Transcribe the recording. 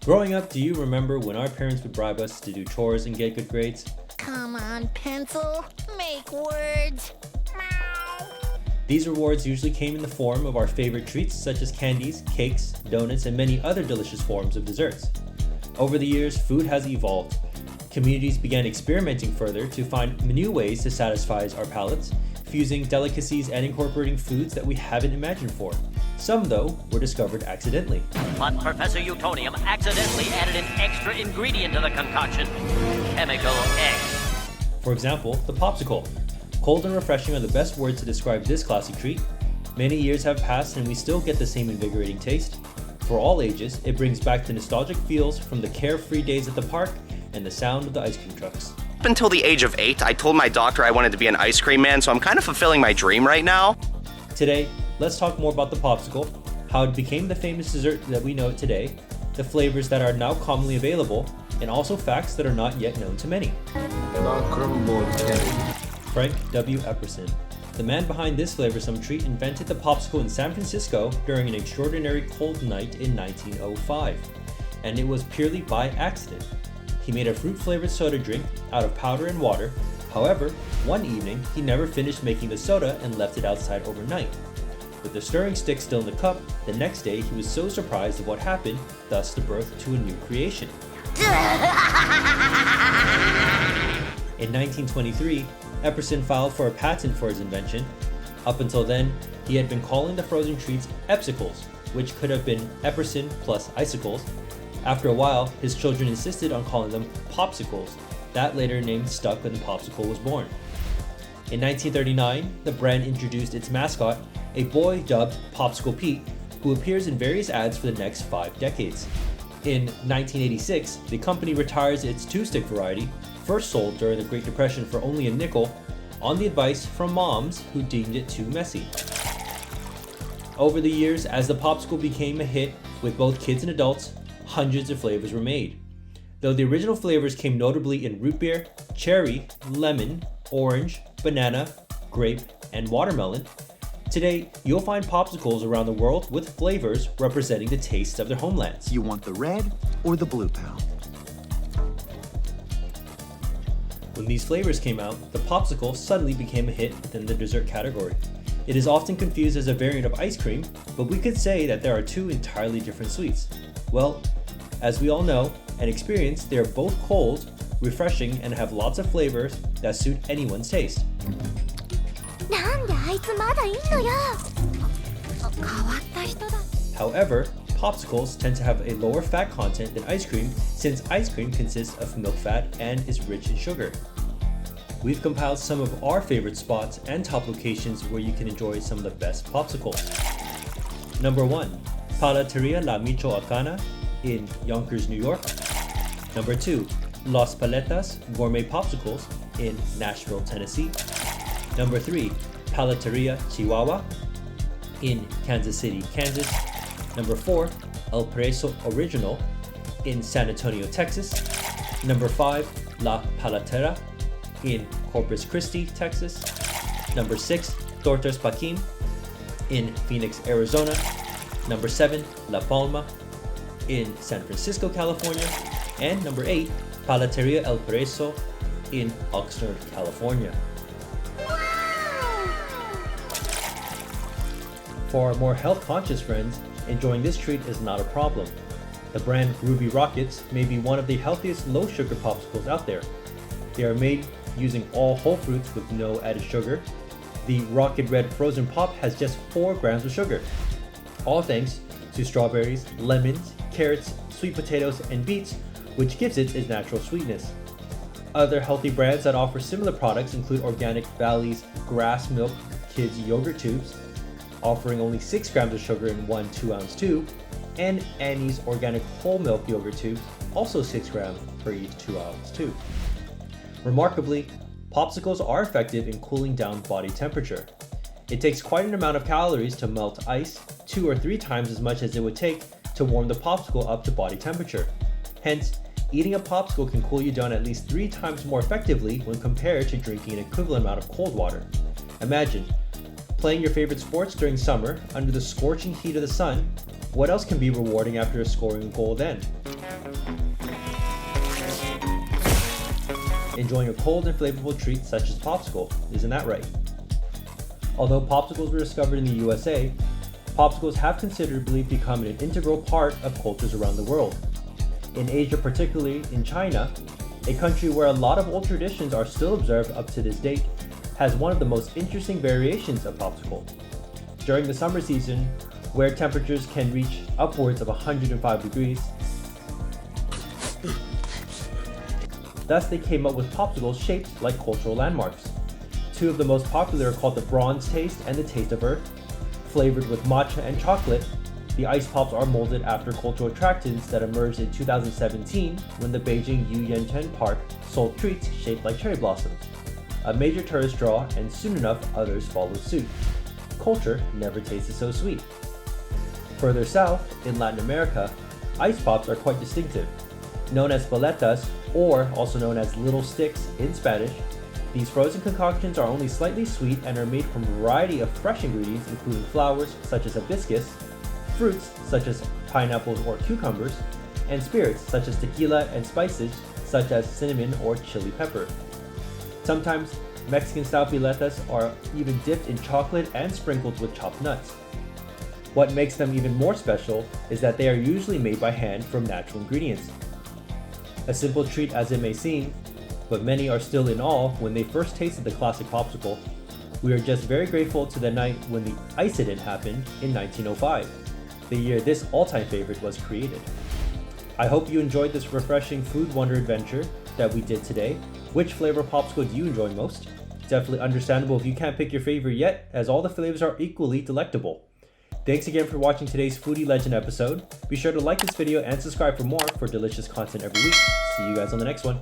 Growing up, do you remember when our parents would bribe us to do chores and get good grades? Come on, pencil. Make words. These rewards usually came in the form of our favorite treats such as candies, cakes, donuts, and many other delicious forms of desserts. Over the years, food has evolved. Communities began experimenting further to find new ways to satisfy our palates, fusing delicacies and incorporating foods that we haven't imagined for. Some, though, were discovered accidentally. But Professor Utonium accidentally added an extra ingredient to the concoction, chemical X. For example, the Popsicle. Cold and refreshing are the best words to describe this classy treat. Many years have passed and we still get the same invigorating taste. For all ages, it brings back the nostalgic feels from the carefree days at the park and the sound of the ice cream trucks. Up until the age of 8, I told my doctor I wanted to be an ice cream man, so I'm kind of fulfilling my dream right now. Today, let's talk more about the Popsicle, how it became the famous dessert that we know it today, the flavors that are now commonly available, and also facts that are not yet known to many. Frank W. Epperson, the man behind this flavorsome treat, invented the Popsicle in San Francisco during an extraordinary cold night in 1905, and it was purely by accident. He made a fruit-flavored soda drink out of powder and water. However, one evening, he never finished making the soda and left it outside overnight. With the stirring stick still in the cup, the next day he was so surprised at what happened, thus the birth to a new creation. In 1923, Epperson filed for a patent for his invention. Up until then, he had been calling the frozen treats Popsicles, which could have been Epperson plus icicles. After a while, his children insisted on calling them Popsicles. That later name stuck when the Popsicle was born. In 1939, the brand introduced its mascot, a boy dubbed Popsicle Pete, who appears in various ads for the next 5 decades. In 1986, the company retires its two-stick variety, first sold during the Great Depression for only a nickel, on the advice from moms who deemed it too messy. Over the years, as the Popsicle became a hit with both kids and adults, hundreds of flavors were made. Though the original flavors came notably in root beer, cherry, lemon, orange, banana, grape, and watermelon, today you'll find Popsicles around the world with flavors representing the tastes of their homelands. You want the red or the blue, pal? When these flavors came out, the Popsicle suddenly became a hit within the dessert category. It is often confused as a variant of ice cream, but we could say that there are two entirely different sweets. Well, as we all know and experience, they are both cold, refreshing, and have lots of flavors that suit anyone's taste. なんであいつまだいんのよ。変わった人だ。 However, Popsicles tend to have a lower fat content than ice cream since ice cream consists of milk fat and is rich in sugar. We've compiled some of our favorite spots and top locations where you can enjoy some of the best Popsicles. Number 1. Palateria La Michoacana in Yonkers, New York. Number 2. Los Paletas Gourmet Popsicles in Nashville, Tennessee. Number 3. Palateria Chihuahua in Kansas City, Kansas. Number 4. El Preso Original in San Antonio, Texas. Number 5. La Palatera in Corpus Christi, Texas. Number 6. Tortas Paquim in Phoenix, Arizona. Number 7. La Palma in San Francisco, California. And number 8. Palateria El Preso in Oxnard, California. For our more health-conscious friends, enjoying this treat is not a problem. The brand Ruby Rockets may be one of the healthiest low-sugar popsicles out there. They are made using all whole fruits with no added sugar. The Rocket Red Frozen Pop has just 4 grams of sugar, all thanks to strawberries, lemons, carrots, sweet potatoes, and beets, which gives it its natural sweetness. Other healthy brands that offer similar products include Organic Valley's Grass Milk Kids Yogurt Tubes, offering only 6 grams of sugar in one 2-ounce tube, and Annie's Organic Whole Milk Yogurt Tubes, also 6 grams for each 2-ounce tube. Remarkably, Popsicles are effective in cooling down body temperature. It takes quite an amount of calories to melt ice, 2 or 3 times as much as it would take to warm the Popsicle up to body temperature. Hence, eating a Popsicle can cool you down at least 3 times more effectively when compared to drinking an equivalent amount of cold water. Imagine playing your favorite sports during summer under the scorching heat of the sun, What else can be rewarding after scoring a goal then? Enjoying a cold and flavorful treat such as Popsicle, isn't that right? Although Popsicles were discovered in the USA, Popsicles have considerably become an integral part of cultures around the world. In Asia, particularly in China, a country where a lot of old traditions are still observed up to this date, has one of the most interesting variations of Popsicle. During the summer season, where temperatures can reach upwards of 105 degrees, thus they came up with Popsicles shaped like cultural landmarks. Two of the most popular are called the Bronze Taste and the Taste of Earth. Flavored with matcha and chocolate, the ice pops are molded after cultural attractions that emerged in 2017 when the Beijing Yuyanchen Park sold treats shaped like cherry blossoms, a major tourist draw, and soon enough others followed suit. Culture never tasted so sweet. Further south, in Latin America, ice pops are quite distinctive. Known as paletas, or also known as little sticks in Spanish, these frozen concoctions are only slightly sweet and are made from a variety of fresh ingredients including flowers such as hibiscus, fruits such as pineapples or cucumbers, and spirits such as tequila and spices such as cinnamon or chili pepper. Sometimes, Mexican-style piletas are even dipped in chocolate and sprinkled with chopped nuts. What makes them even more special is that they are usually made by hand from natural ingredients. A simple treat as it may seem, but many are still in awe when they first tasted the classic Popsicle. We are just very grateful to the night when the incident happened in 1905, the year this all-time favorite was created. I hope you enjoyed this refreshing food wonder adventure that we did today. Which flavor Popsicle do you enjoy most? Definitely understandable if you can't pick your favorite yet, as all the flavors are equally delectable. Thanks again for watching today's Foodie Legend episode. Be sure to like this video and subscribe for more for delicious content every week. See you guys on the next one.